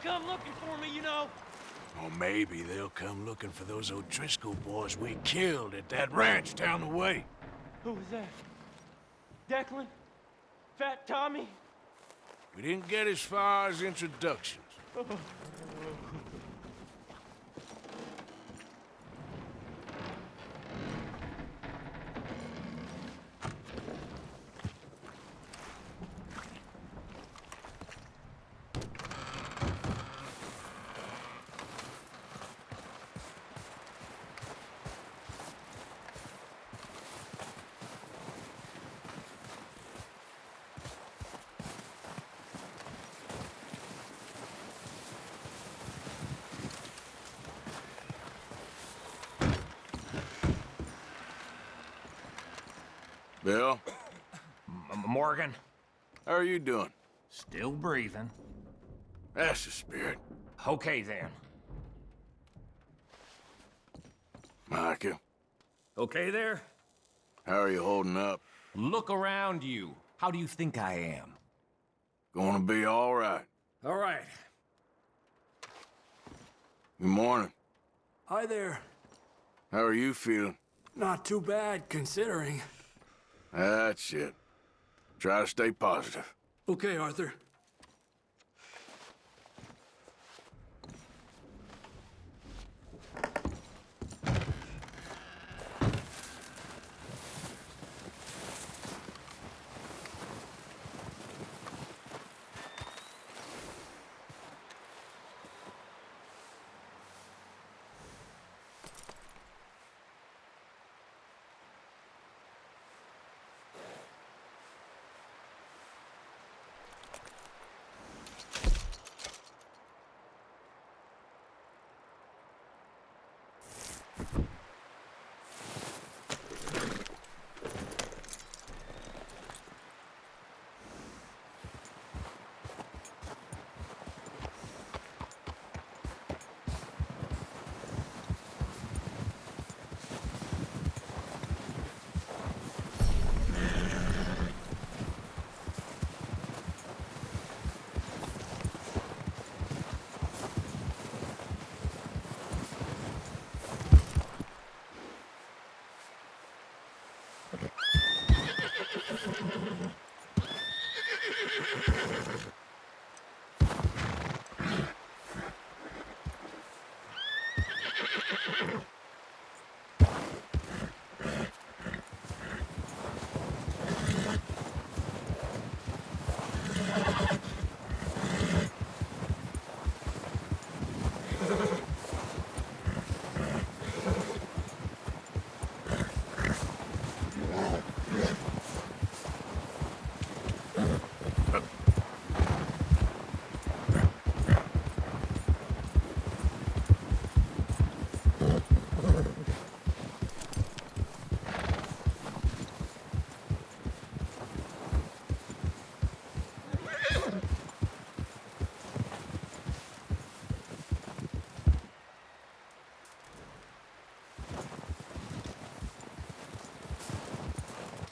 they'll come looking for me, you know. Or maybe they'll come looking for those O'Driscoll boys we killed at that ranch down the way. Who was that? Declan? Fat Tommy? We didn't get as far as introductions. Bill? Morgan? How are you doing? Still breathing. That's the spirit. Okay, then. Micah, Okay there? how are you holding up? Look around you. How do you think I am? Gonna be all right. All right. Good morning. Hi there. How are you feeling? Not too bad, considering. That's it. Try to stay positive. Okay, Arthur.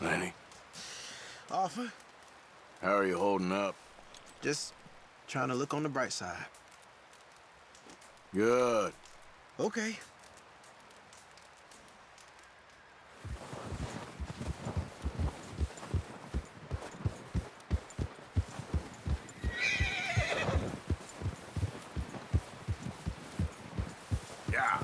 Lenny, Arthur, how are you holding up? just trying to look on the bright side. Good. Okay. Yeah.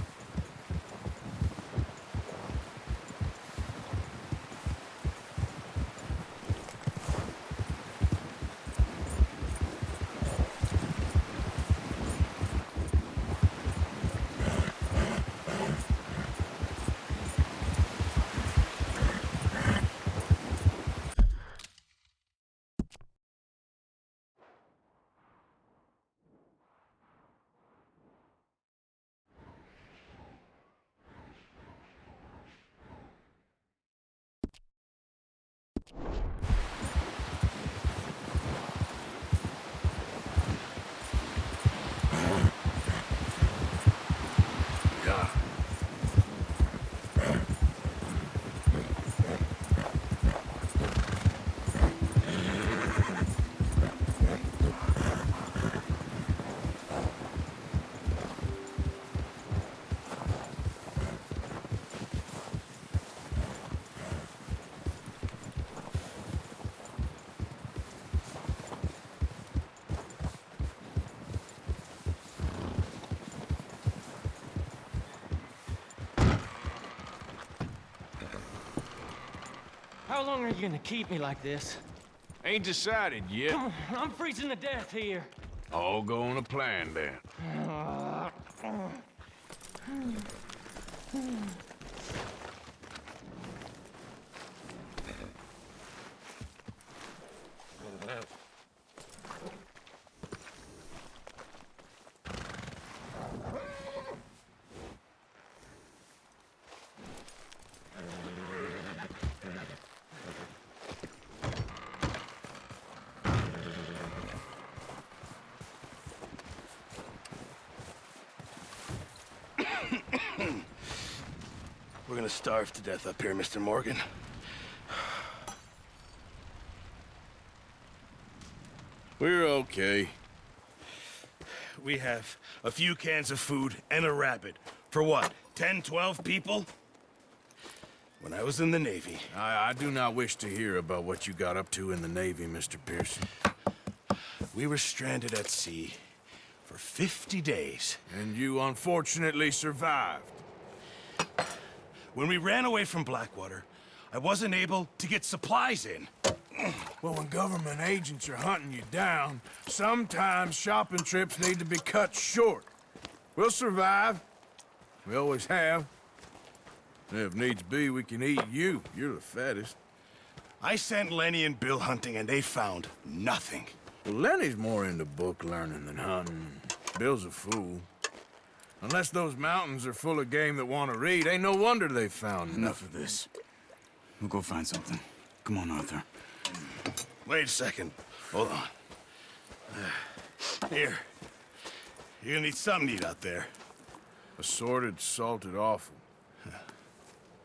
How long are you gonna keep me like this? Ain't decided yet. Come on, I'm freezing to death here. All going to plan then. We're gonna starve to death up here, Mr. Morgan. We're okay. We have a few cans of food and a rabbit. For what, 10, 12 people? When I was in the Navy... I do not wish to hear about what you got up to in the Navy, Mr. Pearson. We were stranded at sea for 50 days. And you unfortunately survived. When we ran away from Blackwater, I wasn't able to get supplies in. Well, when government agents are hunting you down, sometimes shopping trips need to be cut short. We'll survive. We always have. And if needs be, we can eat you. You're the fattest. I sent Lenny and Bill hunting, and they found nothing. Well, Lenny's more into book learning than hunting. Bill's a fool. Unless those mountains are full of game that want to read, ain't no wonder they found Enough of this. We'll go find something. Come on, Arthur. Wait a second. Hold on. Here. You're gonna need something to eat out there. Assorted, salted offal.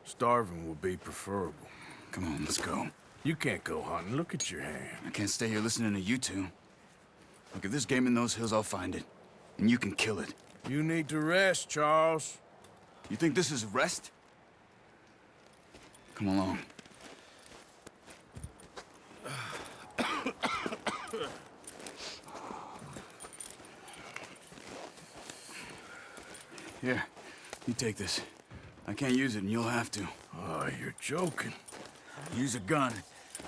Starving will be preferable. Come on, let's go. You can't go hunting. Look at your hand. I can't stay here listening to you two. Look, if there's game in those hills, I'll find it. And you can kill it. You need to rest, Charles. You think this is rest? Come along. Here, you take this. I can't use it, and you'll have to. Oh, you're joking. Use a gun,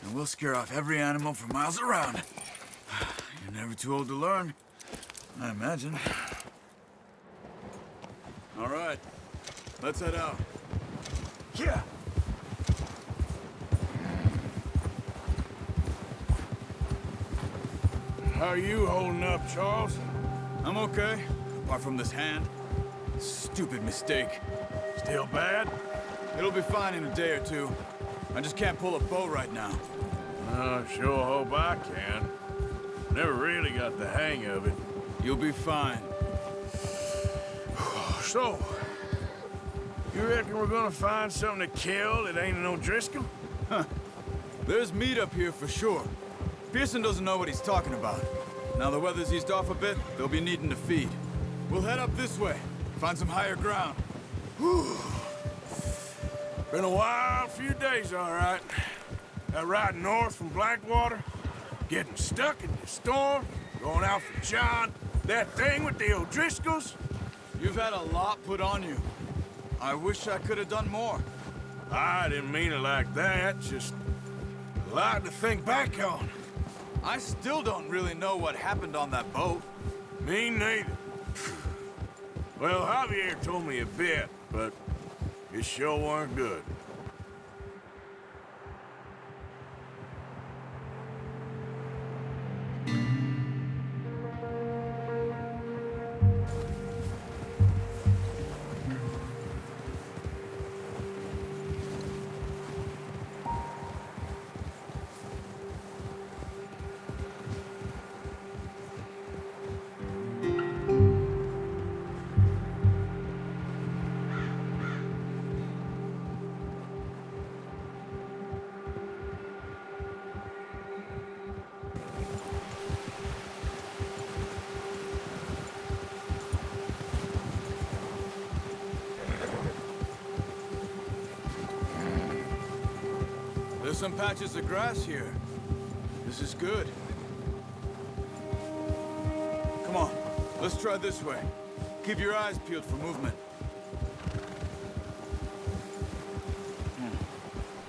and we'll scare off every animal for miles around. You're never too old to learn, I imagine. All right, let's head out. Yeah. How are you holding up, Charles? I'm okay, apart from this hand. Stupid mistake. Still bad? It'll be fine in a day or two. I just can't pull a bow right now. I sure hope I can. Never really got the hang of it. You'll be fine. So, you reckon we're gonna find something to kill that ain't an O'Driscoll? There's meat up here for sure. Pearson doesn't know what he's talking about. Now the weather's eased off a bit, they'll be needing to feed. We'll head up this way, find some higher ground. Whew. Been a wild few days, all right. That ride north from Blackwater, getting stuck in the storm, going out for John, that thing with the O'Driscolls. You've had a lot put on you. I wish I could have done more. I didn't mean it like that, just a lot to think back on. I still don't really know what happened on that boat. Me neither. Well, Javier told me a bit, but it sure weren't good. There's some patches of grass here. This is good. Come on, let's try this way. Keep your eyes peeled for movement.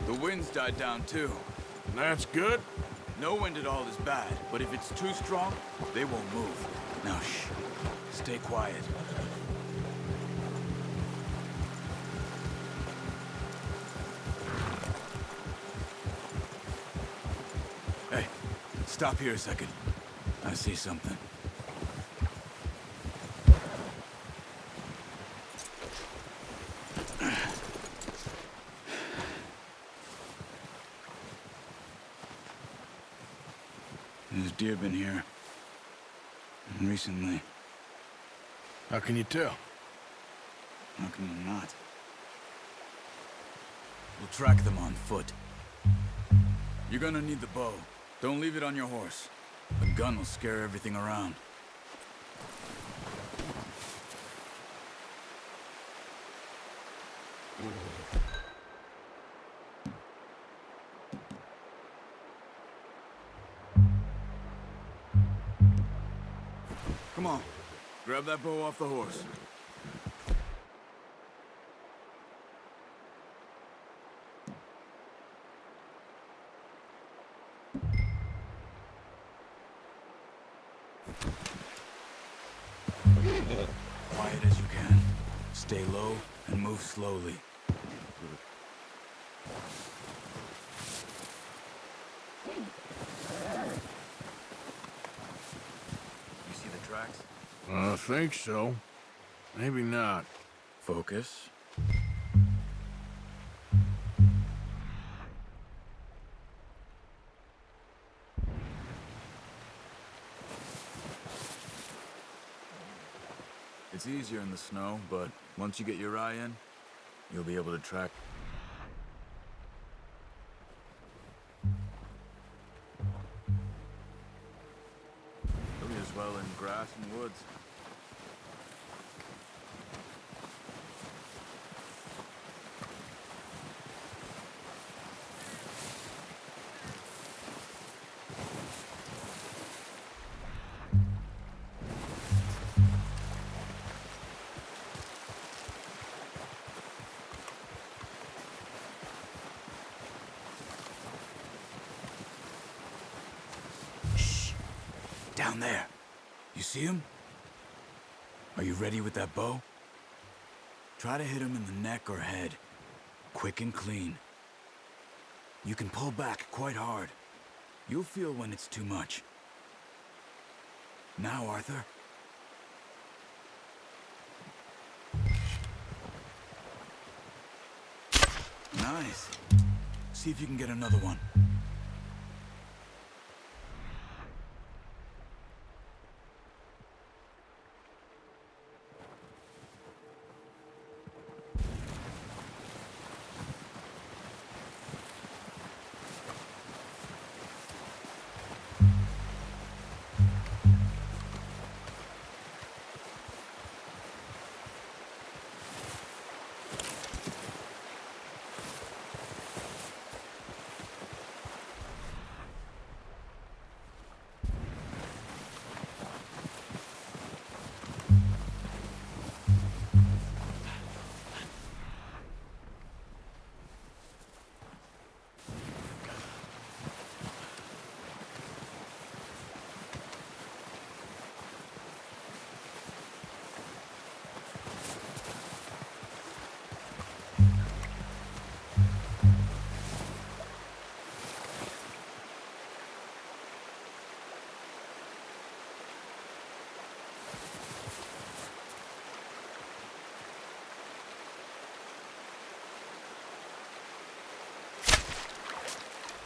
The wind's died down too. That's good. No wind at all is bad, but if it's too strong, they won't move. Now shh. Stay quiet. Hey, stop here a second. I see something. There's deer been here. Recently. How can you tell? How can you not? We'll track them on foot. You're gonna need the bow. Don't leave it on your horse. A gun will scare everything around. Come on. Grab that bow off the horse. Quiet as you can. Stay low and move slowly. You see the tracks? I think so. Maybe not. Focus. It's easier in the snow, but once you get your eye in, you'll be able to track. You'll be as well in grass and woods. Down there. You see him? Are you ready with that bow? Try to hit him in the neck or head. Quick and clean. You can pull back quite hard. You'll feel when it's too much. Now, Arthur. Nice. See if you can get another one.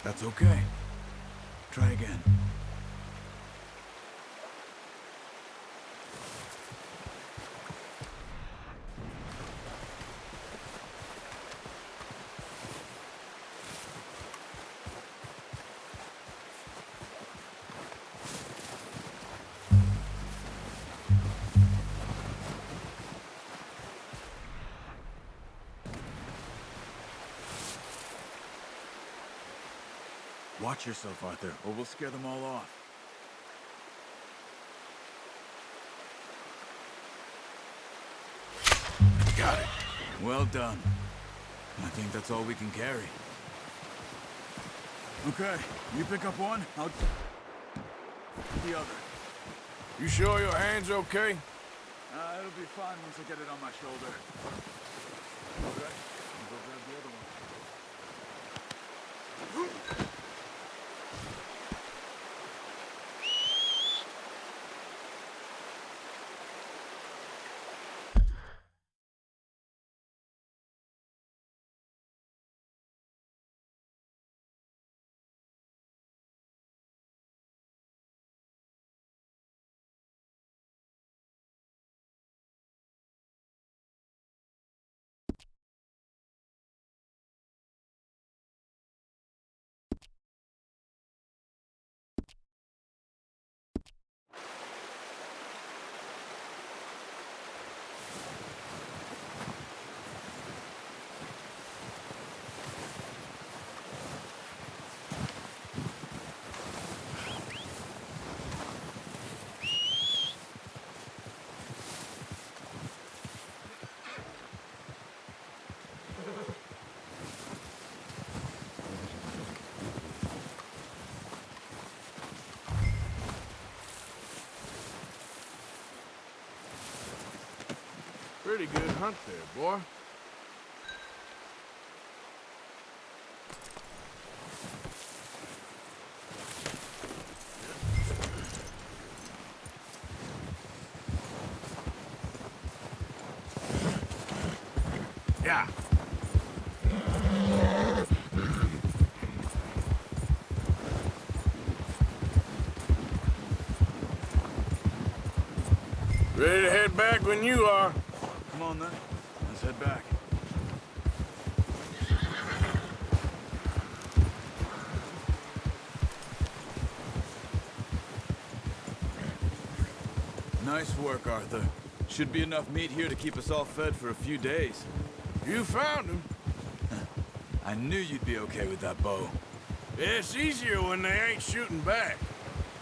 That's okay. Try again. Watch yourself, Arthur, or we'll scare them all off. Got it. Well done. I think that's all we can carry. Okay, you pick up one, I'll... the other. You sure your hand's okay? It'll be fine once I get it on my shoulder. Okay, I'll go grab the other one. Pretty good hunt there, boy. Yeah. Ready to head back when you are. Come on then, let's head back. Nice work, Arthur. Should be enough meat here to keep us all fed for a few days. You found him. I knew you'd be okay with that bow. It's easier when they ain't shooting back.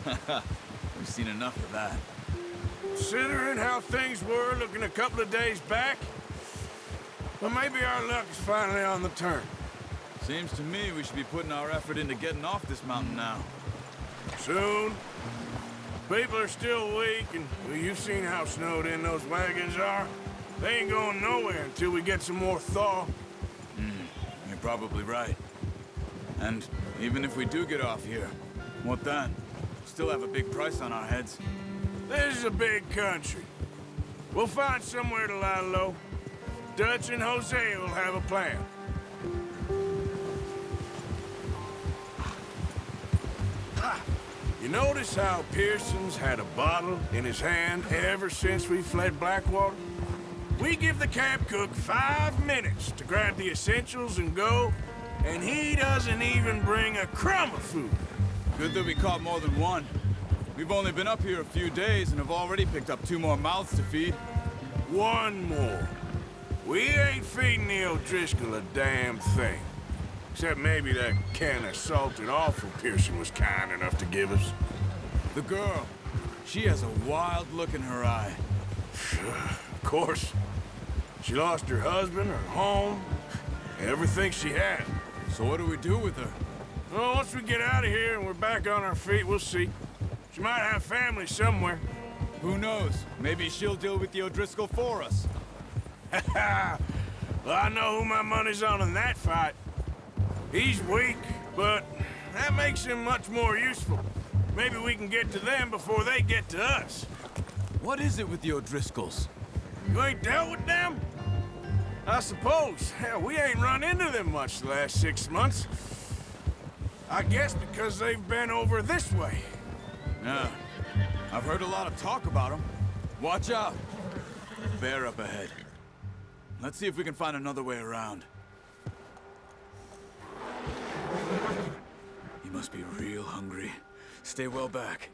We've seen enough of that. Considering how things were looking a couple of days back, well, maybe our luck is finally on the turn. Seems to me we should be putting our effort into getting off this mountain now. Soon. People are still weak, and well, you've seen how snowed in those wagons are. They ain't going nowhere until we get some more thaw. You're probably right. And even if we do get off here, what then? Still have a big price on our heads. This is a big country. We'll find somewhere to lie low. Dutch and Jose will have a plan. Ha! You notice how Pearson's had a bottle in his hand ever since we fled Blackwater? We give the camp cook 5 minutes to grab the essentials and go, and he doesn't even bring a crumb of food. Good that we caught more than one. We've only been up here a few days and have already picked up 2 more mouths to feed. One more. We ain't feeding the O'Driscoll a damn thing. Except maybe that can of salted offal Pearson was kind enough to give us. The girl, she has a wild look in her eye. Of course. She lost her husband, her home, everything she had. So what do we do with her? Well, once we get out of here and we're back on our feet, we'll see. She might have family somewhere. Who knows? Maybe she'll deal with the O'Driscoll for us. Well, I know who my money's on in that fight. He's weak, but that makes him much more useful. Maybe we can get to them before they get to us. What is it with the O'Driscolls? You ain't dealt with them? I suppose. Hell, we ain't run into them much the last 6 months. I guess because they've been over this way. Yeah, I've heard a lot of talk about them. Watch out. Bear up ahead. Let's see if we can find another way around. He must be real hungry. Stay well back.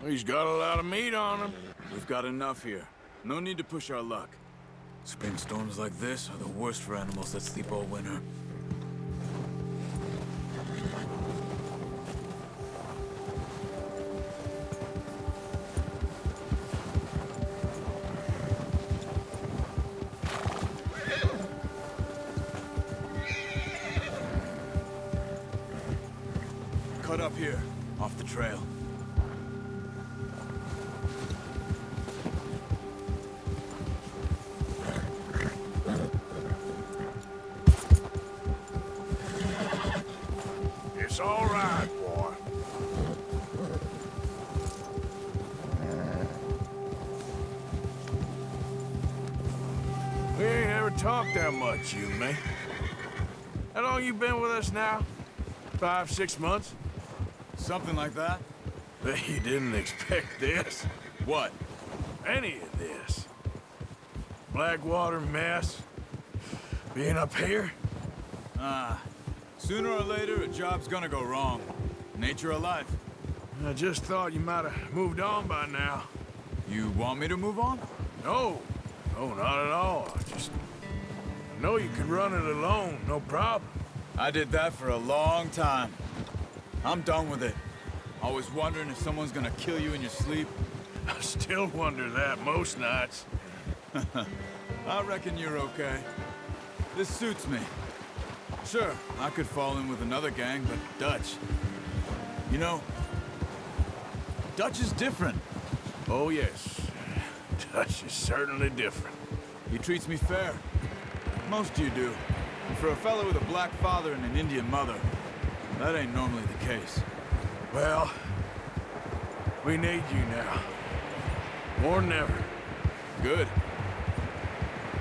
He's got a lot of meat on him. We've got enough here. No need to push our luck. Spring storms like this are the worst for animals that sleep all winter. split up here, off the trail. It's all right, boy. We ain't ever talked that much, you and me. How long you been with us now? 5, 6 months? Something like that? Bet you didn't expect this. What? Any of this. Blackwater mess. Being up here? Sooner or later, a job's gonna go wrong. Nature of life. I just thought you might have moved on by now. You want me to move on? No. No, not at all. I know you can run it alone, no problem. I did that for a long time. I'm done with it. Always wondering if someone's gonna kill you in your sleep. I still wonder that most nights. I reckon you're okay. This suits me. Sure, I could fall in with another gang, but Dutch... You know, Dutch is different. Oh, yes. Dutch is certainly different. He treats me fair. Most you do. And for a fellow with a black father and an Indian mother, that ain't normally the case. Well, we need you now. More than ever. Good.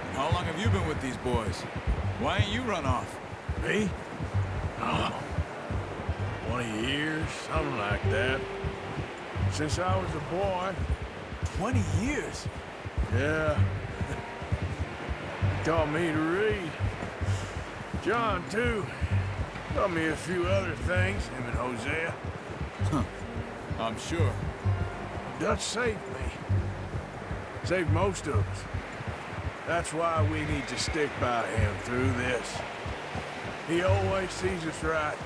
And how long have you been with these boys? Why ain't you run off? Me? Oh, 20 years, something like that. Since I was a boy. 20 years? Yeah. He taught me to read. John, too. Taught me a few other things, him and Hosea. I'm sure. Dutch saved me. Saved most of us. That's why we need to stick by him through this. He always sees us right.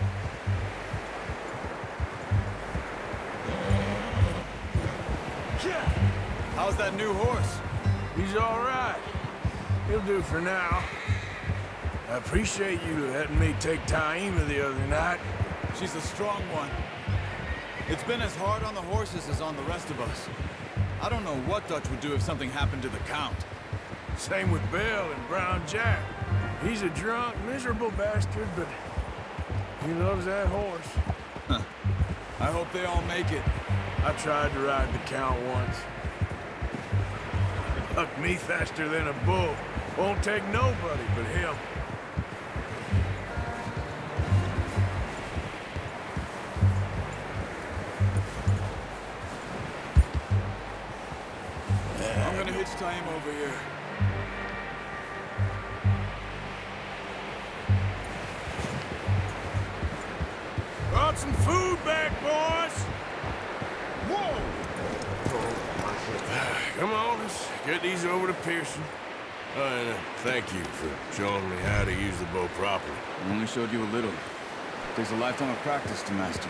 How's that new horse? He's all right. He'll do for now. I appreciate you letting me take Taima the other night. She's a strong one. It's been as hard on the horses as on the rest of us. I don't know what Dutch would do if something happened to the Count. Same with Bill and Brown Jack. He's a drunk, miserable bastard, but he loves that horse. I hope they all make it. I tried to ride the Count once. Bucked me faster than a bull. Won't take nobody but him. I'm gonna hitch time over here. Brought some food back, boys! Whoa! Come on, let's get these over to Pearson. And thank you for showing me how to use the bow properly. I only showed you a little. Takes a lifetime of practice to master.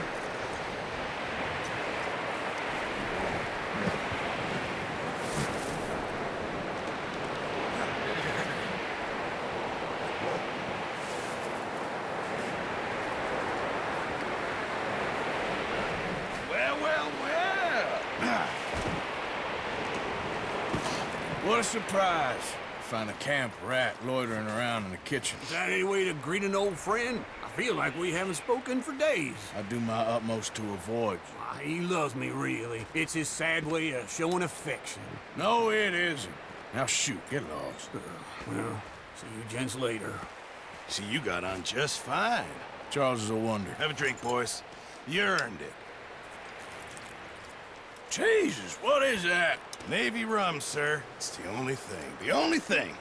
What a surprise. Find a camp rat loitering around in the kitchen. Is that any way to greet an old friend? I feel like we haven't spoken for days. I do my utmost to avoid you. Why, he loves me, really. It's his sad way of showing affection. No, it isn't. Now shoot, get lost. Well, see you gents later. See, you got on just fine. Charles is a wonder. Have a drink, boys. You earned it. Jesus, what is that? Navy rum, sir. It's the only thing. The only thing.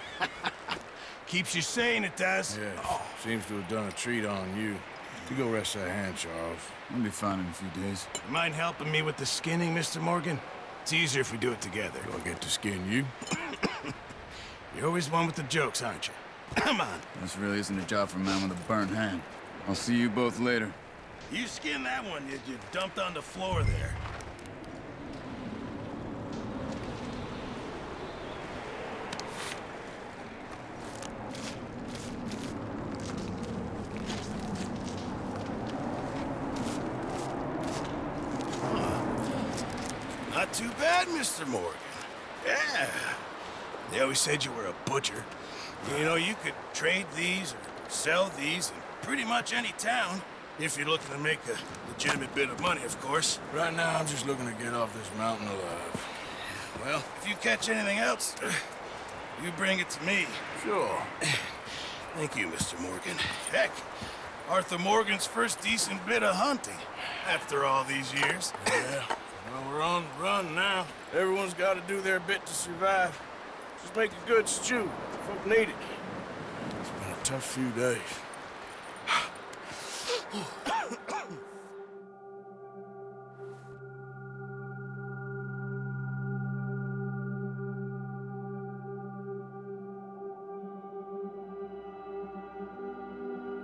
Keeps you sane, it does. Yeah, seems to have done a treat on you. You go rest that hand, Charles. I'll be fine in a few days. You mind helping me with the skinning, Mr. Morgan? It's easier if we do it together. Do I get to skin you? You're always one with the jokes, aren't you? Come on. This really isn't a job for a man with a burnt hand. I'll see you both later. You skinned that one you dumped on the floor there. too bad, Mr. Morgan. Yeah. They always said you were a butcher. You know, you could trade these or sell these in pretty much any town. If you're looking to make a legitimate bit of money, of course. Right now, I'm just looking to get off this mountain alive. Well, if you catch anything else, you bring it to me. Sure. Thank you, Mr. Morgan. Heck, Arthur Morgan's first decent bit of hunting after all these years. Yeah. Well, we're on the run now. Everyone's got to do their bit to survive. Just make a good stew. Folk need it. It's been a tough few days.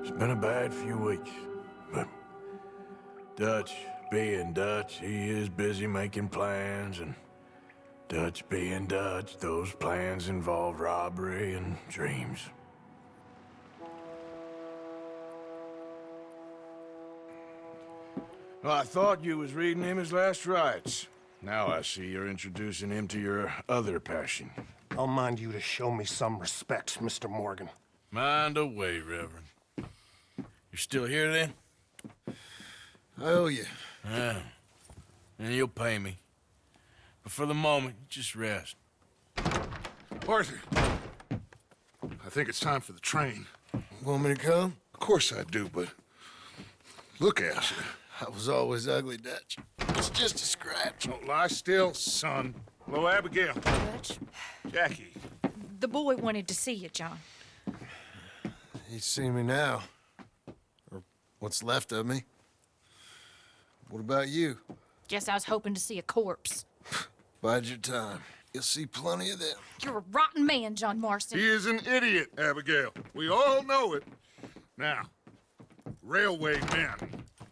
It's been a bad few weeks, but Dutch being Dutch, he is busy making plans, and Dutch being Dutch, those plans involve robbery and dreams. Well, I thought you was reading him his last rites. Now I see you're introducing him to your other passion. I'll mind you to show me some respect, Mr. Morgan. Mind away, Reverend. You're still here, then? I owe you. Yeah. And you'll pay me. But for the moment, just rest. Arthur, I think it's time for the train. Want me to come? Of course I do, but look at you. I was always ugly, Dutch. It's just a scratch. Don't lie still, son. Hello, Abigail. Dutch, Jackie. the boy wanted to see you, John. He's seen me now. Or what's left of me. What about you? Guess I was hoping to see a corpse. Bide your time. You'll see plenty of them. You're a rotten man, John Marston. He is an idiot, Abigail. We all know it. Now, railway men.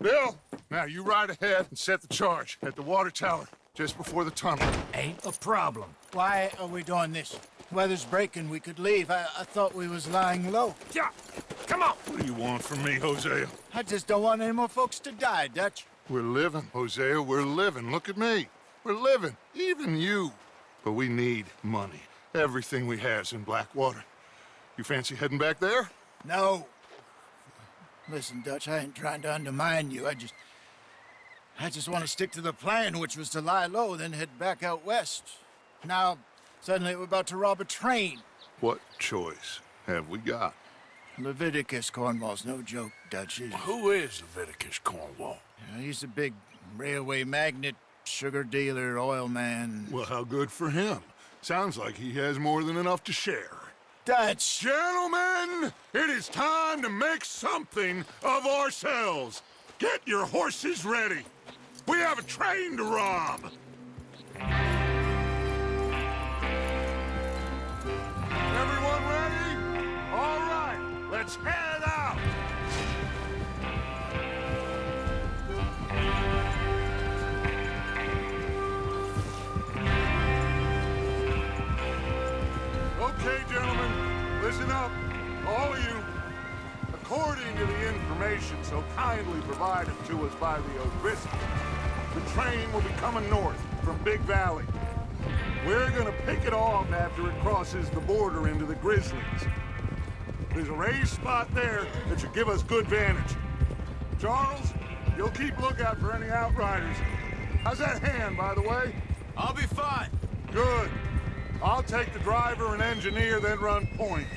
Bill, now you ride ahead and set the charge at the water tower just before the tunnel. Ain't a problem. Why are we doing this? Weather's breaking. We could leave. I thought we was lying low. Yeah, come on. What do you want from me, Hosea? I just don't want any more folks to die, Dutch. We're living, Hosea. We're living. Look at me. We're living. Even you. But we need money. Everything we has in Blackwater. You fancy heading back there? No. Listen, Dutch, I ain't trying to undermine you. I just want to stick to the plan, which was to lie low, then head back out west. Now, suddenly we're about to rob a train. What choice have we got? Leviticus Cornwall's no joke, Dutch. Who is Leviticus Cornwall? He's a big railway magnate, sugar dealer, oil man. Well, how good for him. Sounds like he has more than enough to share. Dutch! Gentlemen, it is time to make something of ourselves. Get your horses ready. We have a train to rob. Everyone ready? All right, let's head out. Okay, gentlemen, listen up, all of you. According to the information so kindly provided to us by the O'Driscolls, the train will be coming north from Big Valley. We're gonna pick it off after it crosses the border into the Grizzlies. There's a raised spot there that should give us good vantage. Charles, you'll keep lookout for any outriders. How's that hand, by the way? I'll be fine. Good. I'll take the driver and engineer, then run point.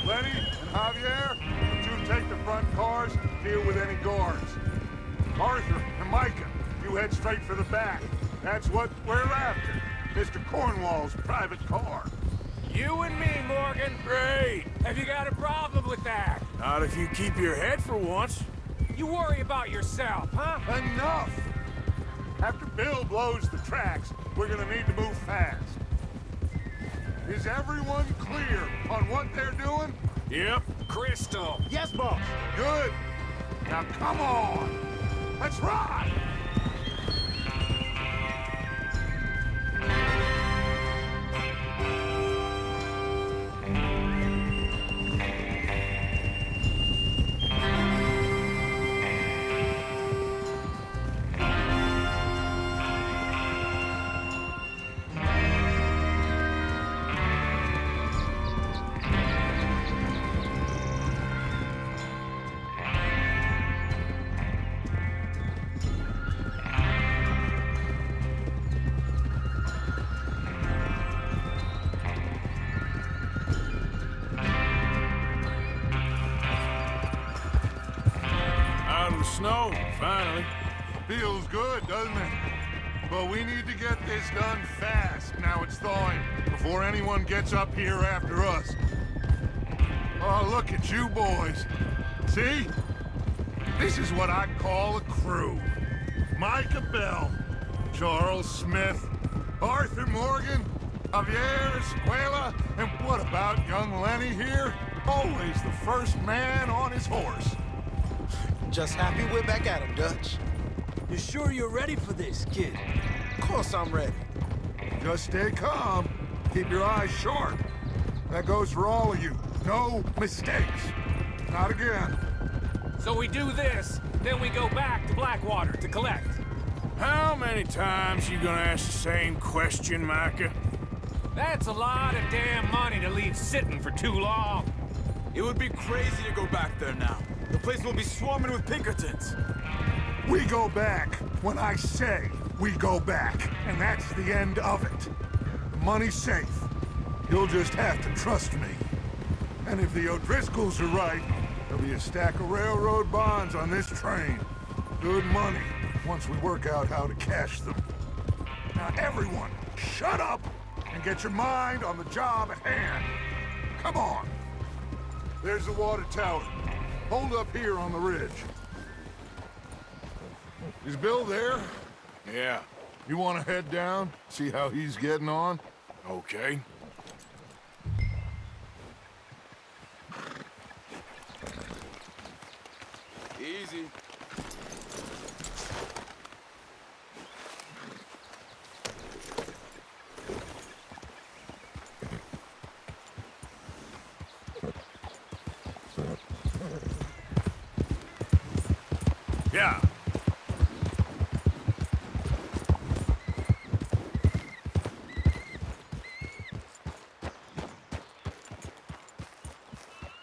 Lenny and Javier, you take the front cars, deal with any guards. Arthur and Micah, you head straight for the back. That's what we're after. Mr. Cornwall's private car. You and me, Morgan. Great. Have you got a problem with that? Not if you keep your head for once. You worry about yourself, huh? Enough! After Bill blows the tracks, we're gonna need to move fast. Is everyone clear on what they're doing? Yep. Crystal. Yes, boss. Good. Now come on! Let's ride! snow, finally. Feels good, doesn't it? But we need to get this done fast. Now it's thawing, before anyone gets up here after us. Oh, look at you boys. See? This is what I call a crew. Micah Bell, Charles Smith, Arthur Morgan, Javier Escuela, and what about young Lenny here? Always the first man on his horse. Just happy we're back at him, Dutch. You sure you're ready for this, kid? Of course I'm ready. Just stay calm. Keep your eyes sharp. That goes for all of you. No mistakes. Not again. So we do this, then we go back to Blackwater to collect. How many times you gonna ask the same question, Micah? That's a lot of damn money to leave sitting for too long. It would be crazy to go back there now. The place will be swarming with Pinkertons. We go back when I say we go back, and that's the end of it. The money's safe. You'll just have to trust me. And if the O'Driscolls are right, there'll be a stack of railroad bonds on this train. Good money, once we work out how to cash them. Now everyone, shut up and get your mind on the job at hand. Come on. There's the water tower. Hold up here on the ridge. Is Bill there? Yeah. You want to head down, see how he's getting on? Okay. Easy. Yeah.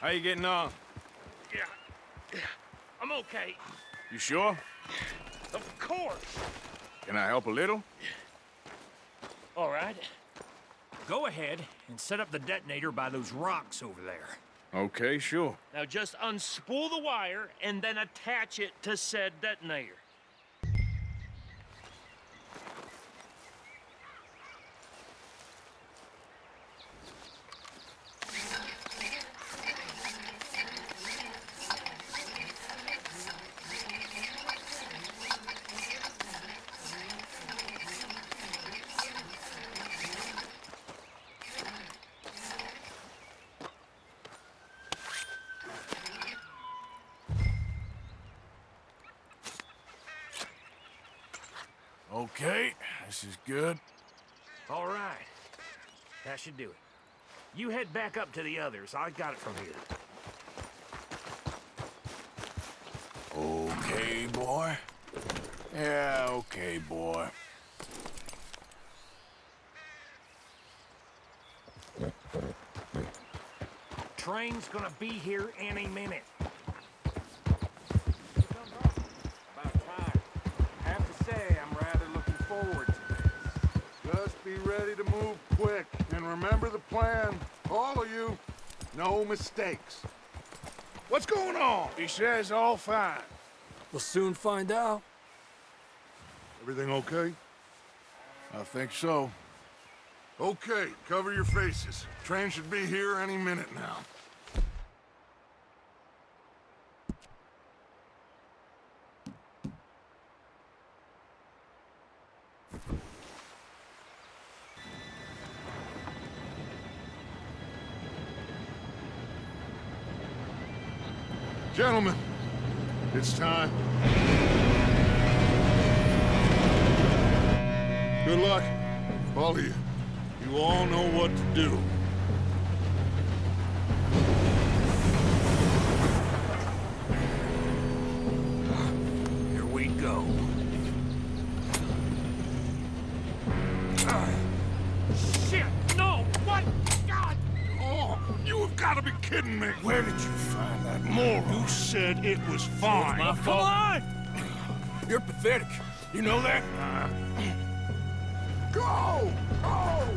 How you getting on? Yeah, I'm okay. You sure? Of course. Can I help a little? All right. Go ahead and set up the detonator by those rocks over there. Okay, sure. Now just unspool the wire and then attach it to said detonator. Okay, this is good. All right. That should do it. You head back up to the others. I got it from here. Okay, boy. Yeah, okay, boy. Train's gonna be here any minute. About time. I have to say, I'm rather looking forward to this. Just be ready to move quick, and remember the plan. All of you, no mistakes. What's going on? He says all fine. We'll soon find out. Everything okay? I think so. Okay, cover your faces. Train should be here any minute now. Gentlemen, it's time. Good luck, all of you. You all know what to do. Here we go. Shit! No! What? God! Oh, you have got to be kidding me. Where did you find that moron? You said it was fine. My fault. on! You're pathetic. You know that? Go! Go!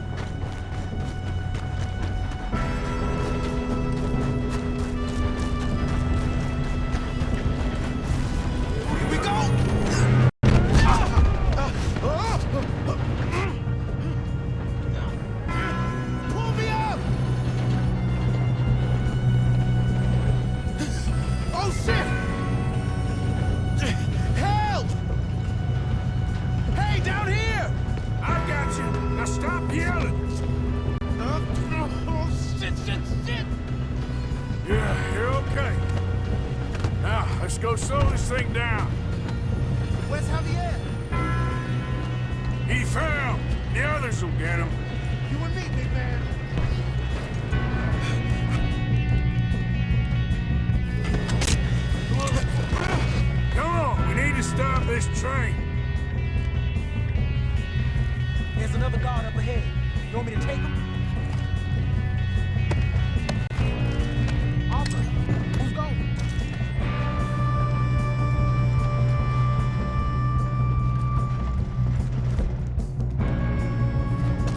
Let's go slow this thing down. Where's Javier? He fell. The others will get him. You and me, big man. Come on, we need to stop this train. There's another guard up ahead. You want me to take him? Arthur, who's going?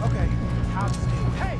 Okay, I'll just deal with it. Hey!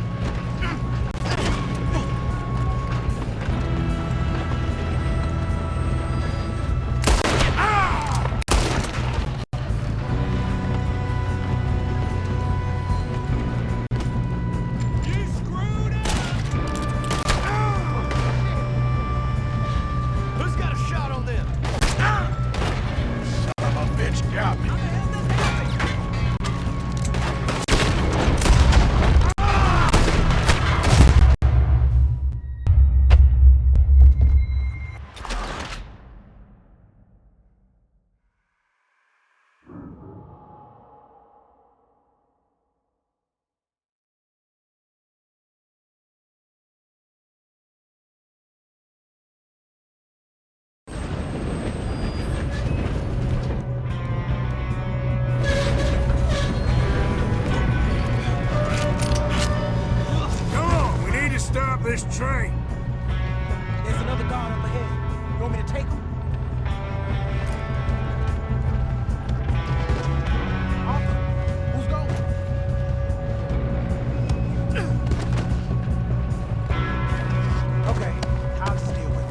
This train. There's another guard up ahead. You want me to take him? Arthur, who's going? Okay, I'll just deal with it.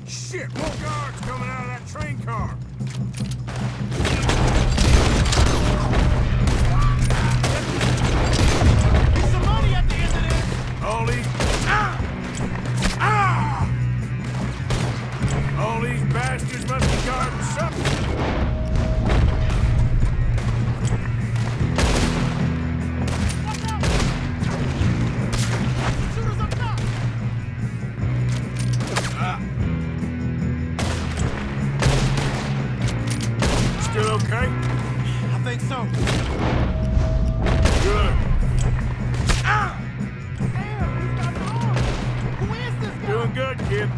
Shit, more guards coming out of that train car. There's some money at the end of this. All these... All these bastards must be guarding something. okay? I think so. Good. Ah! Damn, he's got an arm. Who is this guy? Doing good, kid.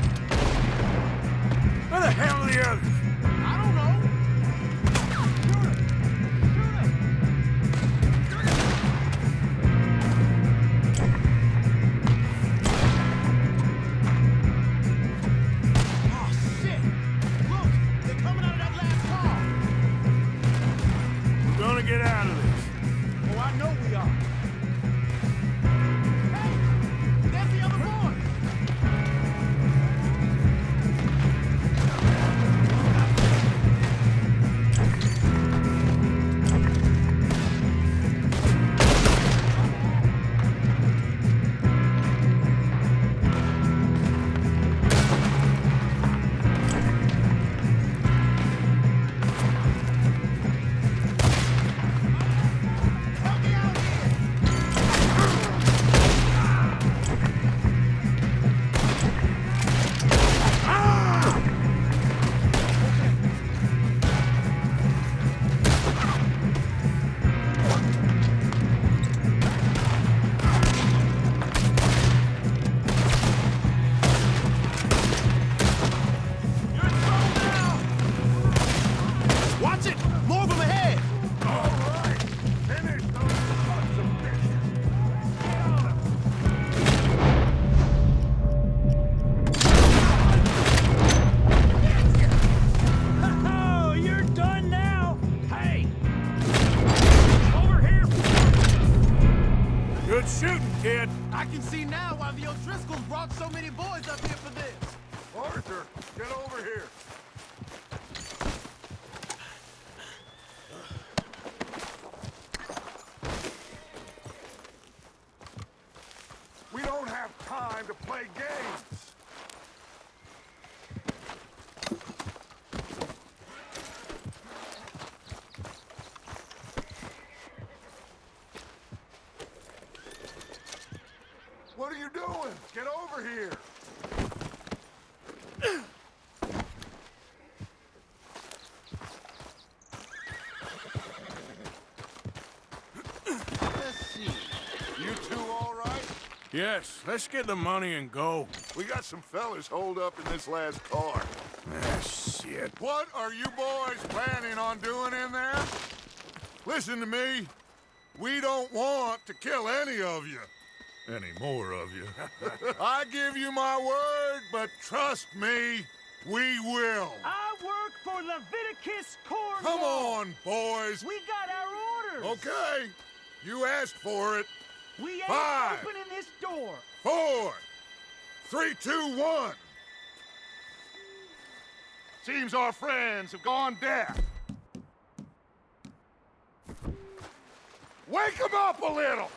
Where the hell are the others? I don't know. Get out of this. Oh, I know we are. Hey, there's the other boy. I can see now why the O'Driscolls brought so many boys up here for this. Arthur, get over here. We don't have time to play games. What are you doing? Get over here! Let's see. You two all right? Yes, let's get the money and go. We got some fellas holed up in this last car. Ah, shit. What are you boys planning on doing in there? Listen to me. We don't want to kill any of you. Any more of you. I give you my word, but trust me, we will. I work for Leviticus Cornwall. Come on, boys. We got our orders. Okay. You asked for it. We ain't 5, opening this door. 4, 3, 2, 1. Seems our friends have gone deaf. Wake them up a little.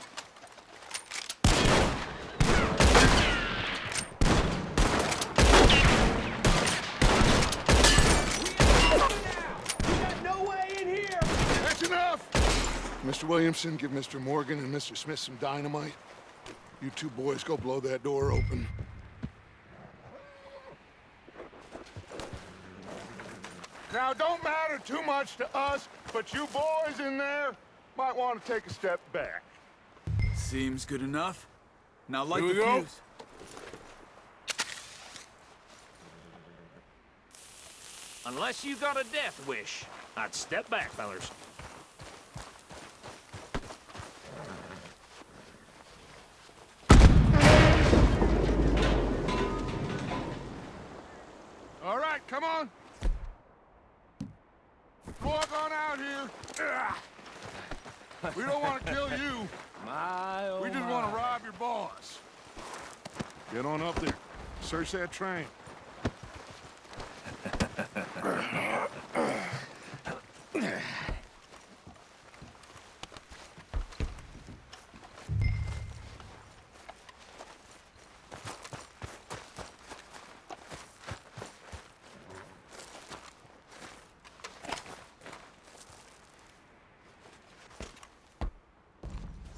Mr. Williamson, give Mr. Morgan and Mr. Smith some dynamite. You two boys go blow that door open. Now, don't matter too much to us, but you boys in there might want to take a step back. Seems good enough. Now light Here the we go. fuse. Unless you got a death wish, I'd step back, fellers. All right, come on. Walk on out here. We don't want to kill you. We just want to rob your boss. Get on up there. Search that train.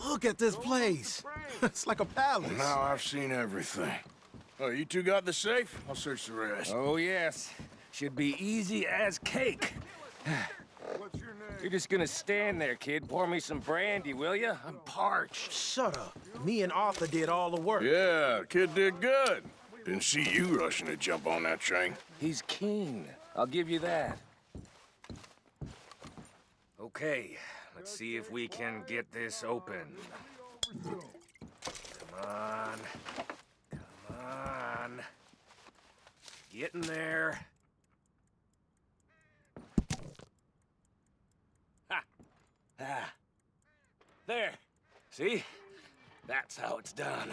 Look at this place. It's like a palace. Now I've seen everything. Oh, you two got the safe? I'll search the rest. Oh, yes. Should be easy as cake. What's your name? You're just gonna stand there, kid. Pour me some brandy, will ya? I'm parched. Shut up. Me and Arthur did all the work. Yeah, kid did good. Didn't see you rushing to jump on that train. He's keen. I'll give you that. Okay, let's see if we can get this open. Come on. Come on. Get in there. Ha! Ah. There. See? That's how it's done.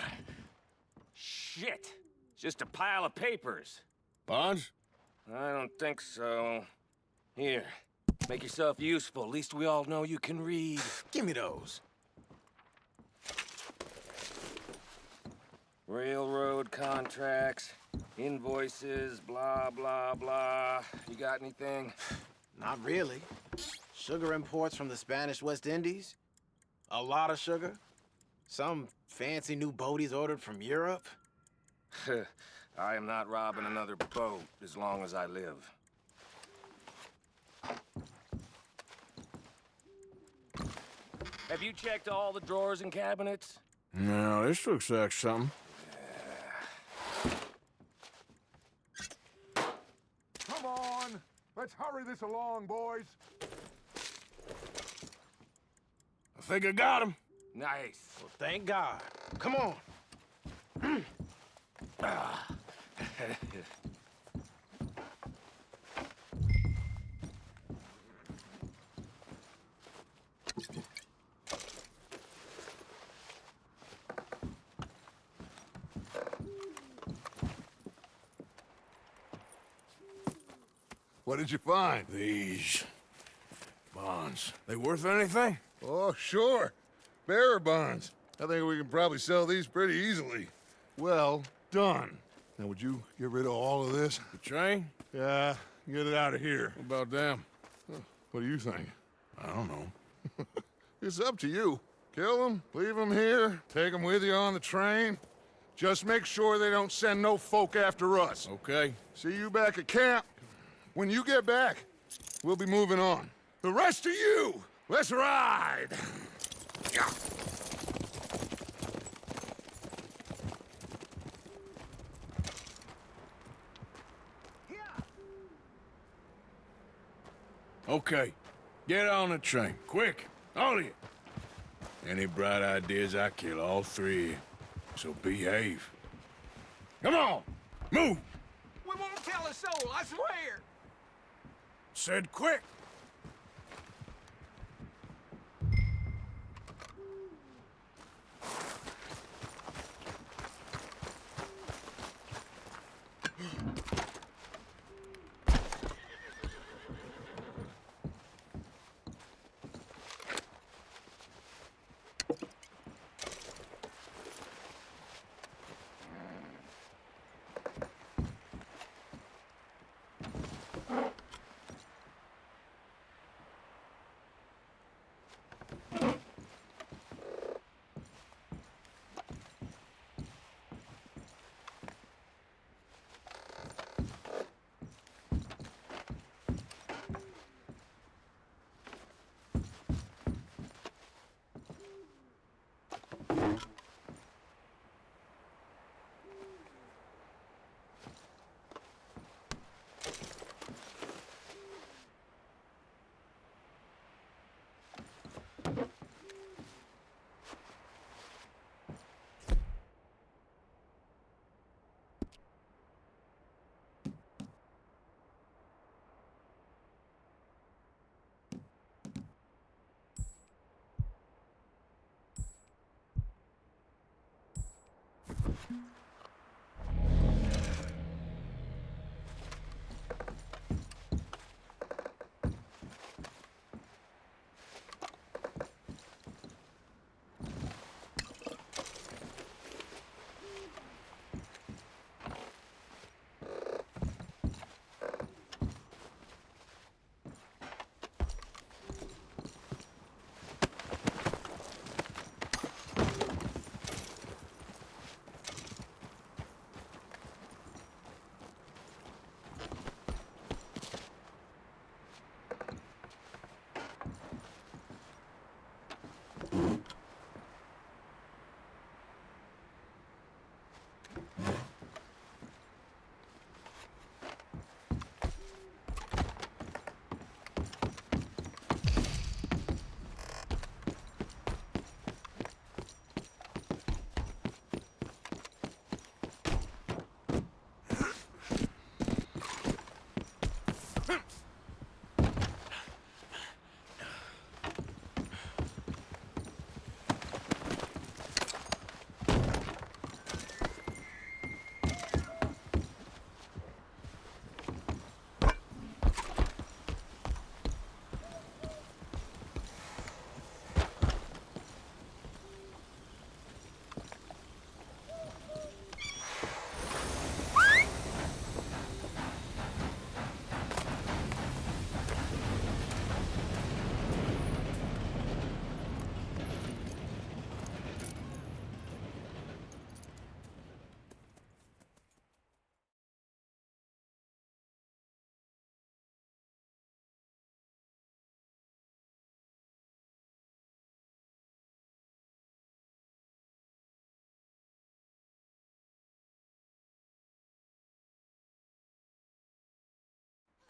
Shit. It's just a pile of papers. Bonds? I don't think so. Here. Make yourself useful. At least we all know you can read. Give me those. Railroad contracts, invoices, blah, blah, blah. You got anything? Not really. Sugar imports from the Spanish West Indies. A lot of sugar. Some fancy new boat he's ordered from Europe. I am not robbing another boat as long as I live. Have you checked all the drawers and cabinets? No, this looks like something. Come on! Let's hurry this along, boys. I think I got him. Nice. Well, thank God. Come on. What did you find? These bonds. They worth anything? Oh, sure. Bearer bonds. I think we can probably sell these pretty easily. Well done. Now, would you get rid of all of this? The train? Yeah, get it out of here. What about them? What do you think? I don't know. It's up to you. Kill them, leave them here, take them with you on the train. Just make sure they don't send no folk after us. Okay. See you back at camp. When you get back, we'll be moving on. The rest of you, let's ride! Okay. Get on the train. Quick. All of you. Any bright ideas, I kill all three of you. So behave. Come on! Move! We won't tell a soul, I swear! Said quick!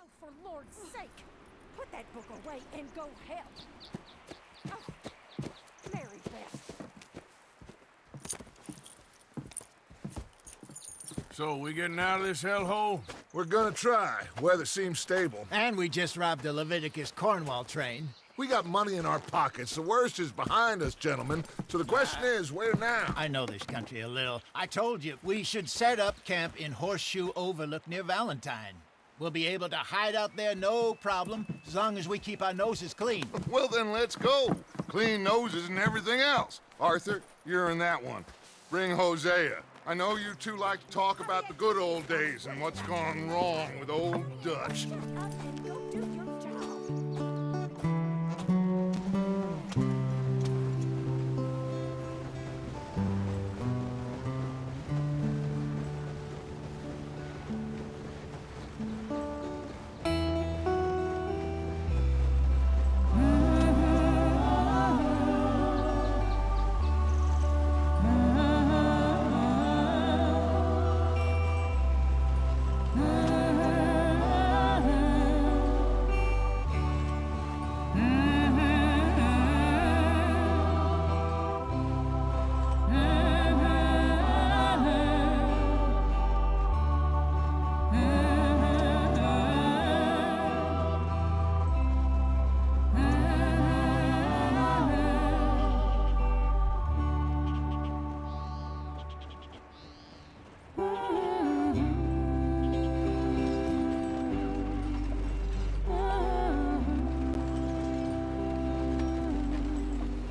Oh, for Lord's sake, put that book away and go help. Oh, Mary Beth. So, we getting out of this hellhole? We're gonna try. Weather seems stable. And we just robbed the Leviticus Cornwall train. We got money in our pockets. The worst is behind us, gentlemen. So the question is, where now? I know this country a little. I told you, we should set up camp in Horseshoe Overlook near Valentine. We'll be able to hide out there, no problem, as long as we keep our noses clean. Well, then let's go. Clean noses and everything else. Arthur, you're in that one. Bring Hosea. I know you two like to talk about the good old days and what's gone wrong with old Dutch.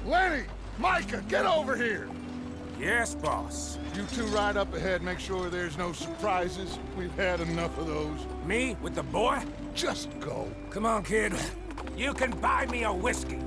Lenny! Micah, get over here! Yes, boss. You two ride up ahead, make sure there's no surprises. We've had enough of those. Me with the boy? Just go. Come on, kid. You can buy me a whiskey.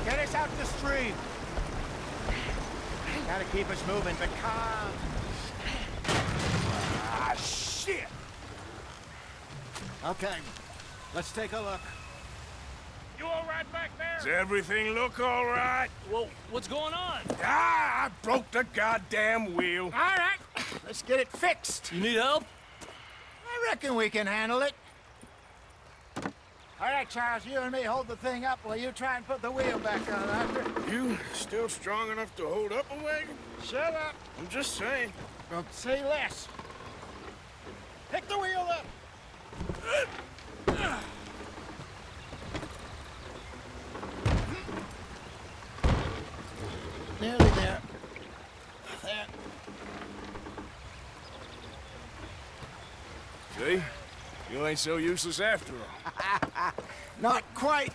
Get us out the stream. Gotta keep us moving, but calm. Ah, shit! Okay, let's take a look. You all right back there? Does everything look all right? Well, what's going on? Ah, I broke the goddamn wheel. All right, let's get it fixed. You need help? I reckon we can handle it. All right, Charles, you and me hold the thing up while you try and put the wheel back on, Arthur. You still strong enough to hold up a wagon? Shut up. I'm just saying. Well, say less. Pick the wheel up. Nearly there. There. See? You ain't so useless after all. Not quite.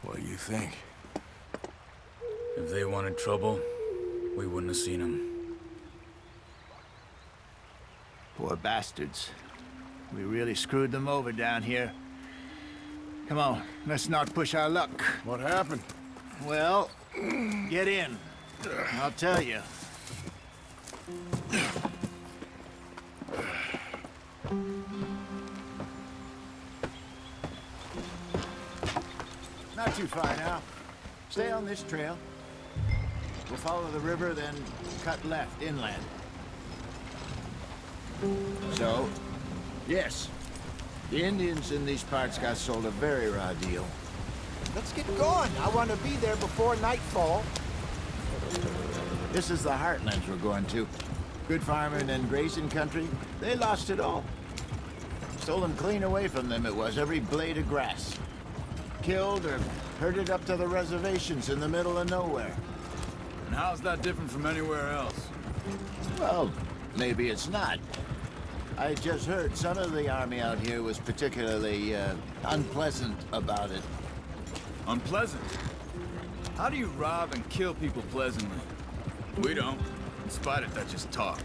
What do you think? If they wanted trouble, we wouldn't have seen them. Poor bastards. We really screwed them over down here. Come on, let's not push our luck. What happened? Well, get in. I'll tell you. Not too far now. Stay on this trail. We'll follow the river, then cut left inland. So, yes, the Indians in these parts got sold a very raw deal. Let's get going. I want to be there before nightfall. This is the heartlands we're going to. Good farming and grazing country. They lost it all. Stolen clean away from them it was, every blade of grass. Killed or herded up to the reservations in the middle of nowhere. And how's that different from anywhere else? Well, maybe it's not. I just heard some of the army out here was particularly unpleasant about it. Unpleasant? How do you rob and kill people pleasantly? We don't, in spite of Dutch's talk.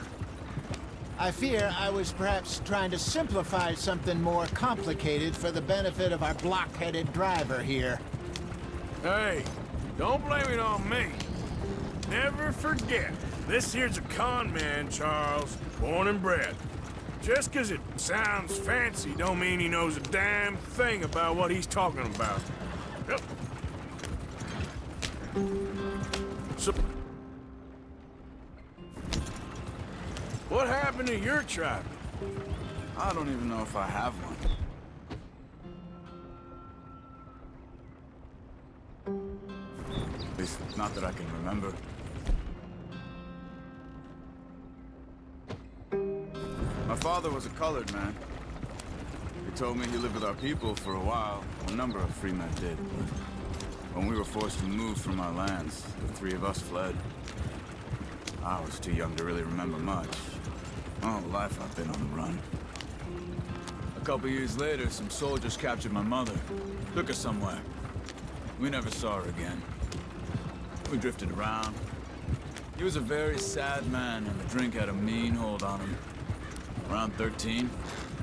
I fear I was perhaps trying to simplify something more complicated for the benefit of our block-headed driver here. Hey, don't blame it on me. Never forget, this here's a con man, Charles, born and bred. Just 'cause it sounds fancy don't mean he knows a damn thing about what he's talking about. Yep. So, what happened to your tribe? I don't even know if I have one. At least, not that I can remember. My father was a colored man. He told me he lived with our people for a while. A number of free men did. When we were forced to move from our lands, the three of us fled. I was too young to really remember much. All life I've been on the run. A couple years later, some soldiers captured my mother. Took her somewhere. We never saw her again. We drifted around. He was a very sad man, and the drink had a mean hold on him. Around 13,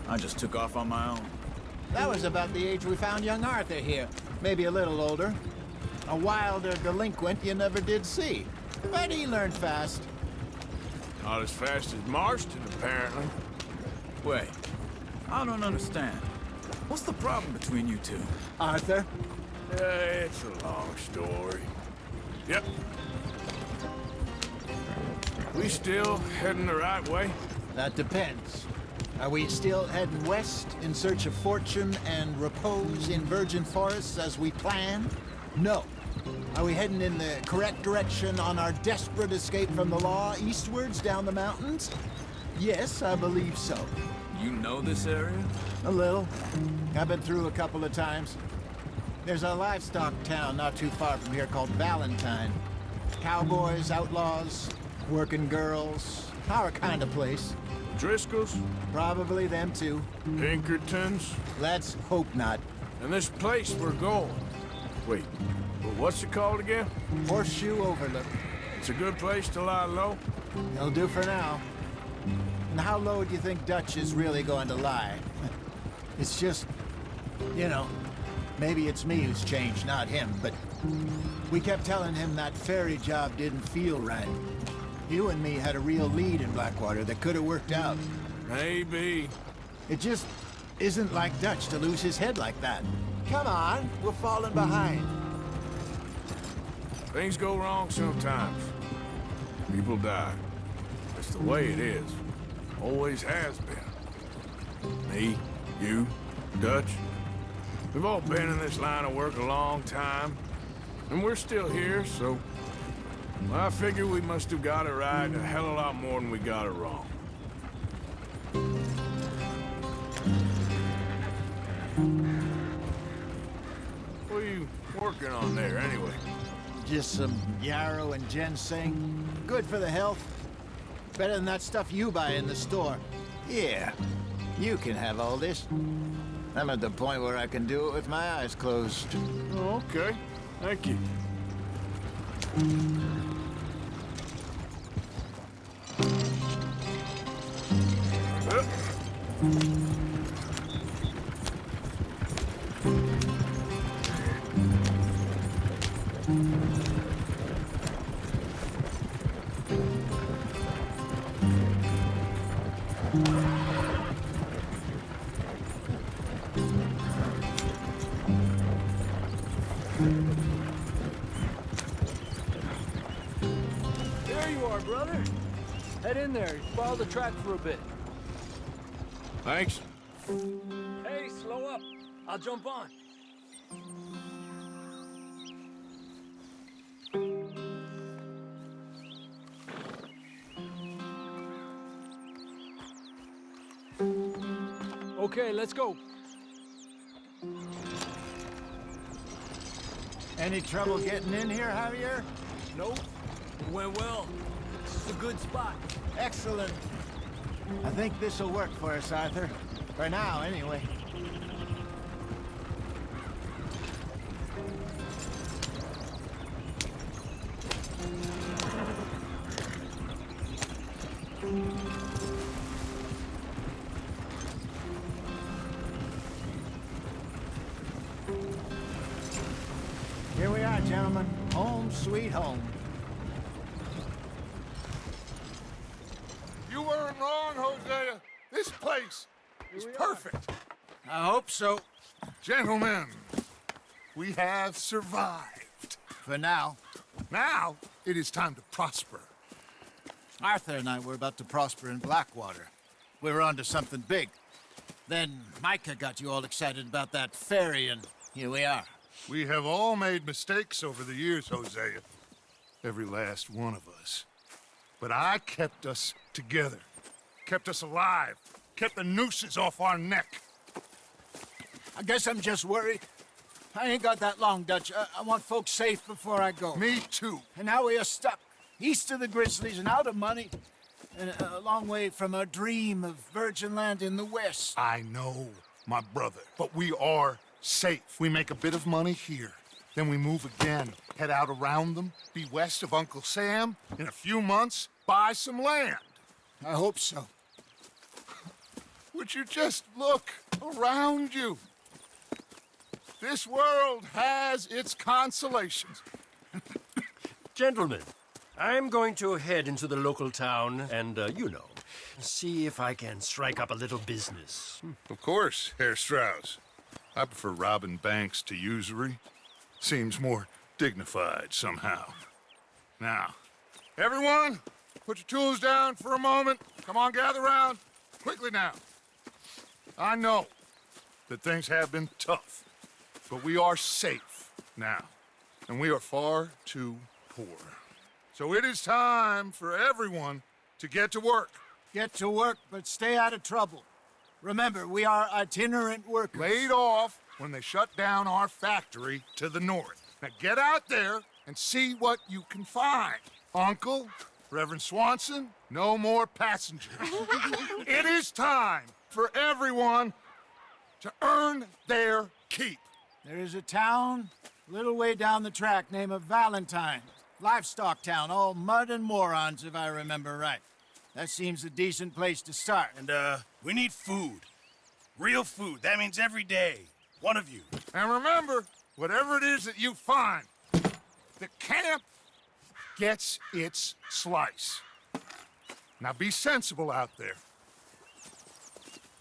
I just took off on my own. That was about the age we found young Arthur here. Maybe a little older. A wilder delinquent you never did see. But he learned fast. Not as fast as Marston, apparently. Wait, I don't understand. What's the problem between you two? Arthur? It's a long story. Yep. We still heading the right way? That depends. Are we still heading west in search of fortune and repose in virgin forests as we planned? No. Are we heading in the correct direction on our desperate escape from the law eastwards down the mountains? Yes, I believe so. You know this area? A little. I've been through a couple of times. There's a livestock town not too far from here called Valentine. Cowboys, outlaws, working girls, our kind of place. Driscoll's? Probably them too. Pinkertons? Let's hope not. And this place we're going. Wait, what's it called again? Horseshoe Overlook. It's a good place to lie low? It'll do for now. And how low do you think Dutch is really going to lie? It's just, you know, maybe it's me who's changed, not him, but we kept telling him that ferry job didn't feel right. You and me had a real lead in Blackwater that could have worked out. Maybe. It just isn't like Dutch to lose his head like that. Come on, we're falling behind. Things go wrong sometimes. People die. That's the way it is. Always has been. Me, you, Dutch. We've all been in this line of work a long time. And we're still here, so... well, I figure we must have got it right a hell of a lot more than we got it wrong. What are you working on there, anyway? Just some yarrow and ginseng. Good for the health. Better than that stuff you buy in the store. Yeah, you can have all this. I'm at the point where I can do it with my eyes closed. Oh, okay. Thank you. There you are, brother. Head in there. Follow the track for a bit. Thanks. Hey, slow up. I'll jump on. Okay, let's go. Any trouble getting in here, Javier? Nope. It went well. This is a good spot. Excellent. I think this'll work for us, Arthur. For now, anyway. Here we are, gentlemen. Home sweet home. You weren't wrong, Hosea. This place is perfect. I hope so. Gentlemen, we have survived. For now. Now, it is time to prosper. Arthur and I were about to prosper in Blackwater. We were onto something big. Then Micah got you all excited about that ferry, and here we are. We have all made mistakes over the years, Hosea. Every last one of us. But I kept us together. Kept us alive. Kept the nooses off our neck. I guess I'm just worried. I ain't got that long, Dutch. I want folks safe before I go. Me too. And now we are stuck, east of the Grizzlies and out of money, and a long way from our dream of virgin land in the west. I know, my brother, but we are safe. We make a bit of money here. Then we move again, head out around them, be west of Uncle Sam. In a few months, buy some land. I hope so. Would you just look around you? This world has its consolations. Gentlemen, I'm going to head into the local town and, see if I can strike up a little business. Of course, Herr Strauss. I prefer robbing banks to usury. Seems more dignified somehow. Now, everyone, put your tools down for a moment. Come on, gather round. Quickly now. I know that things have been tough, but we are safe now, and we are far too poor. So it is time for everyone to get to work. Get to work, but stay out of trouble. Remember, we are itinerant workers. Laid off when they shut down our factory to the north. Now get out there and see what you can find. Uncle, Reverend Swanson, no more passengers. It is time for everyone to earn their keep. There is a town a little way down the track named Valentine. Livestock town, all mud and morons, if I remember right. That seems a decent place to start. And, we need food. Real food. That means every day. One of you. And remember, whatever it is that you find, the camp gets its slice. Now be sensible out there.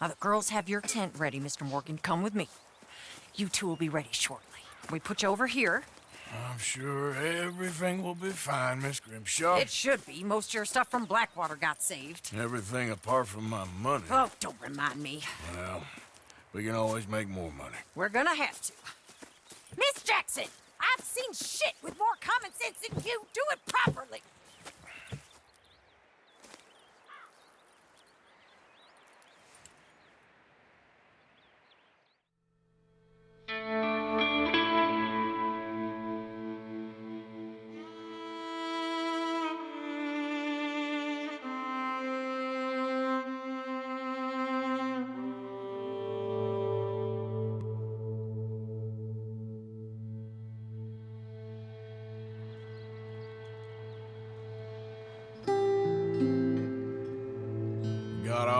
Now the girls have your tent ready, Mr. Morgan. Come with me. You two will be ready shortly. We put you over here. I'm sure everything will be fine, Miss Grimshaw. It should be. Most of your stuff from Blackwater got saved. Everything apart from my money. Oh, don't remind me. Well, we can always make more money. We're gonna have to. Miss Jackson, I've seen shit with more common sense than you. Do it properly.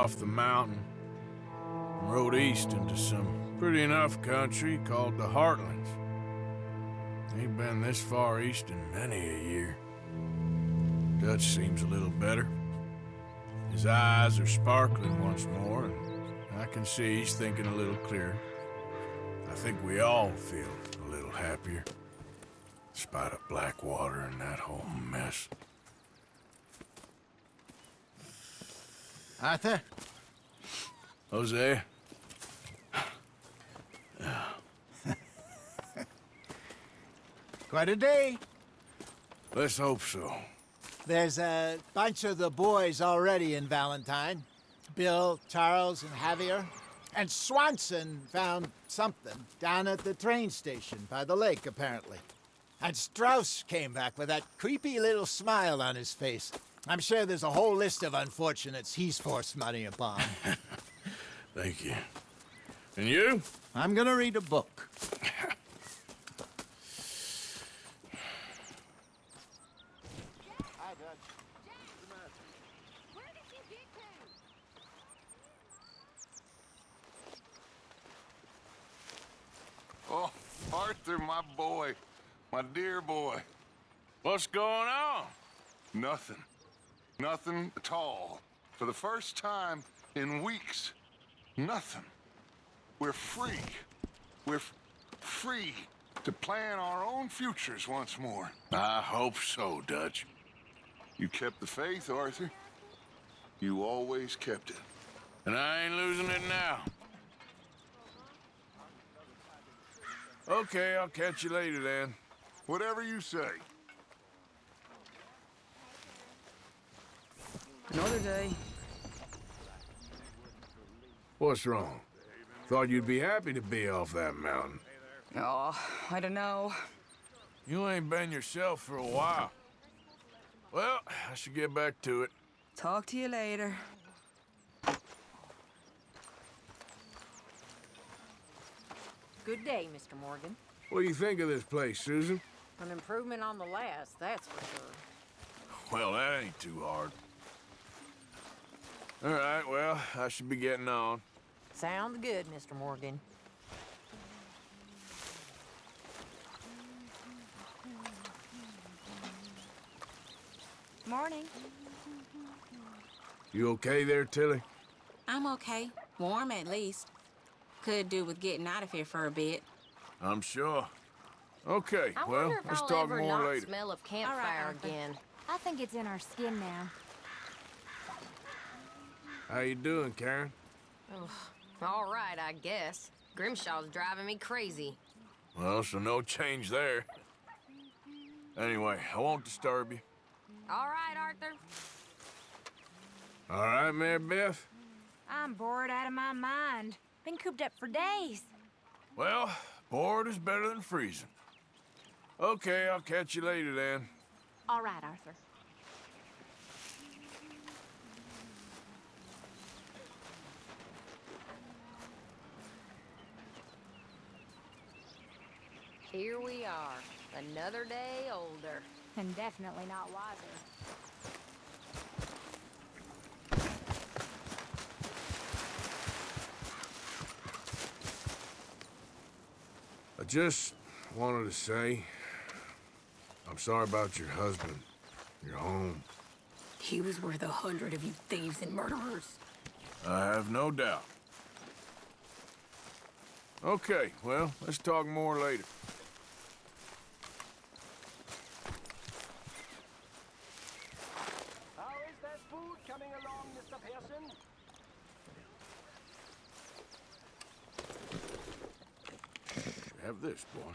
off the mountain and rode east into some pretty enough country called the Heartlands. Ain't been this far east in many a year. Dutch seems a little better. His eyes are sparkling once more, and I can see he's thinking a little clearer. I think we all feel a little happier, despite of Blackwater and that whole mess. Arthur? Jose? Quite a day. Let's hope so. There's a bunch of the boys already in Valentine. Bill, Charles, and Javier. And Swanson found something down at the train station by the lake, apparently. And Strauss came back with that creepy little smile on his face. I'm sure there's a whole list of unfortunates he's forced money upon. Thank you. And you? I'm gonna read a book. Oh, Arthur, my boy. My dear boy. What's going on? Nothing. Nothing at all. For the first time in weeks, nothing. We're free. We're free to plan our own futures once more. I hope so, Dutch. You kept the faith, Arthur. You always kept it. And I ain't losing it now. Okay, I'll catch you later then. Whatever you say. Another day. What's wrong? Thought you'd be happy to be off that mountain. Oh, I don't know. You ain't been yourself for a while. Well, I should get back to it. Talk to you later. Good day, Mr. Morgan. What do you think of this place, Susan? An improvement on the last, that's for sure. Well, that ain't too hard. All right, well, I should be getting on. Sounds good, Mr. Morgan. Morning. You okay there, Tilly? I'm okay. Warm, at least. Could do with getting out of here for a bit. I'm sure. Okay, I well, wonder if let's I'll talk ever more not later. smell of All right, campfire Arthur. again. I think it's in our skin now. How you doing, Karen? Oh, all right, I guess. Grimshaw's driving me crazy. Well, so no change there. Anyway, I won't disturb you. All right, Arthur. All right, Mary Beth? I'm bored out of my mind. Been cooped up for days. Well, bored is better than freezing. Okay, I'll catch you later then. All right, Arthur. Here we are, another day older. And definitely not wiser. I just wanted to say, I'm sorry about your husband, your home. He was worth 100 of you thieves and murderers. I have no doubt. Okay, well, let's talk more later. How is that food coming along, Mr. Pearson? Have this, boy.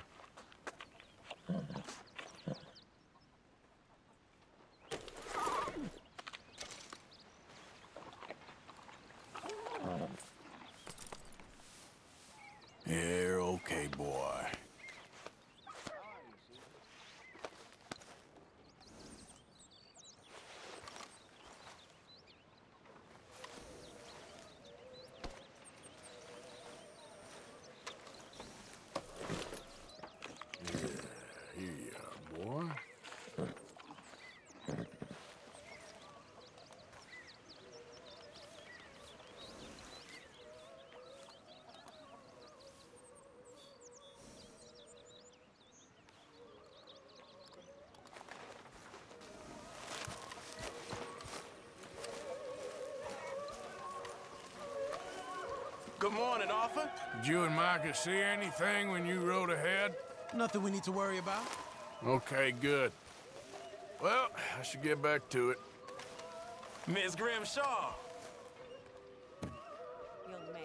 You're okay, boy. Good morning, Arthur. Did you and Micah see anything when you rode ahead? Nothing we need to worry about. Okay, good. Well, I should get back to it. Miss Grimshaw. Young man.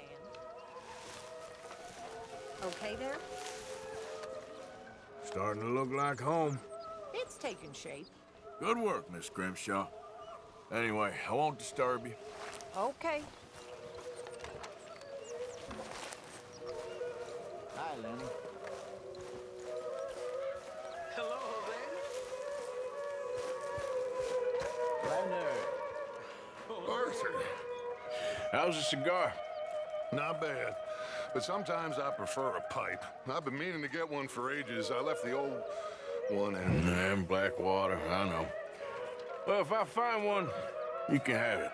Okay there? Starting to look like home. It's taking shape. Good work, Miss Grimshaw. Anyway, I won't disturb you. Okay. Hi, Lenny. Hello Leonard. Arthur. How's the cigar? Not bad. But sometimes I prefer a pipe. I've been meaning to get one for ages. I left the old one in... And Blackwater, I know. Well, if I find one, you can have it.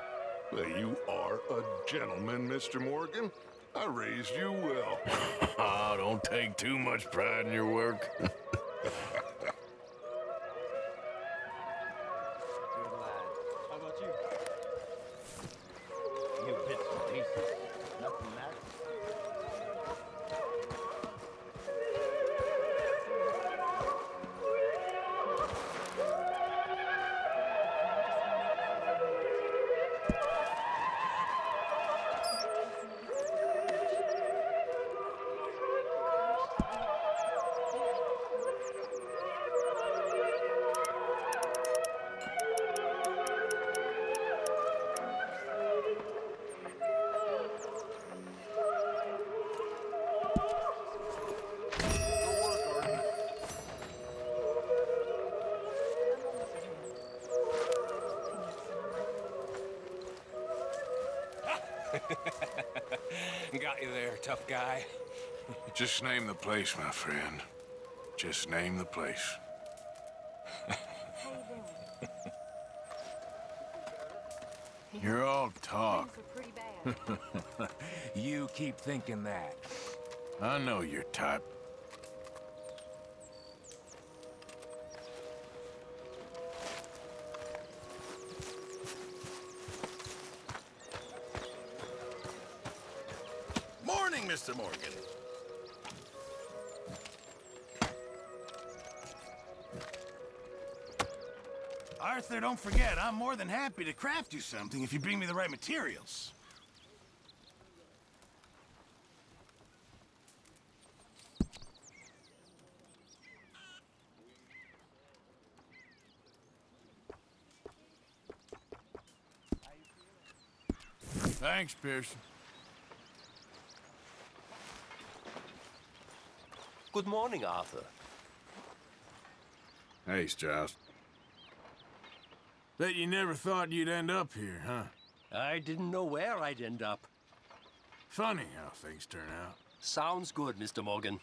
Well, you are a gentleman, Mr. Morgan. I raised you well. Oh, don't take too much pride in your work. Good lad. How about you? You bits and pieces. Nothing matters. Got you there, tough guy. Just name the place, my friend. Just name the place. You're all talk. You keep thinking that. I know your type. Morning, Mr. Morgan. Arthur, don't forget, I'm more than happy to craft you something if you bring me the right materials. Thanks, Pearson. Good morning, Arthur. Hey, Strauss. Bet you never thought you'd end up here, huh? I didn't know where I'd end up. Funny how things turn out. Sounds good, Mr. Morgan.